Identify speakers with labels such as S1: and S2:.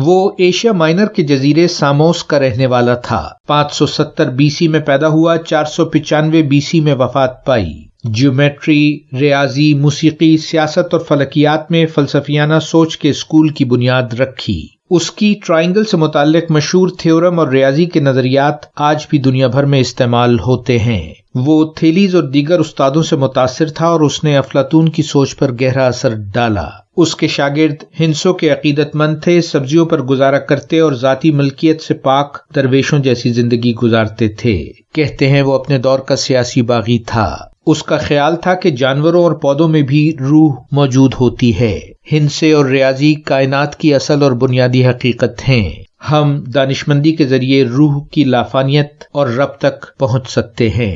S1: وہ Asia minor کے جزیرے ساموس کا رہنے والا تھا۔ 570 BC میں پیدا ہوا، 495 BC میں وفات پائی۔ جیومیٹری، ریاضی، موسیقی، سیاست اور فلکیات میں فلسفیانہ سوچ کے اسکول کی بنیاد رکھی۔ اس کی ٹرائنگل سے متعلق مشہور تھیورم اور ریاضی کے نظریات آج بھی دنیا بھر میں استعمال ہوتے ہیں۔ وہ تھیلیز اور دیگر استادوں سے متاثر تھا اور اس نے افلاطون کی سوچ پر گہرا اثر ڈالا۔ اس کے شاگرد ہندسوں کے عقیدت مند تھے، سبزیوں پر گزارا کرتے اور ذاتی ملکیت سے پاک درویشوں جیسی زندگی گزارتے تھے۔ کہتے ہیں وہ اپنے دور کا سیاسی باغی تھا۔ اس کا خیال تھا کہ جانوروں اور پودوں میں بھی روح موجود ہوتی ہے۔ ہندسے اور ریاضی کائنات کی اصل اور بنیادی حقیقت ہیں۔ ہم دانشمندی کے ذریعے روح کی لافانیت اور رب تک پہنچ سکتے ہیں۔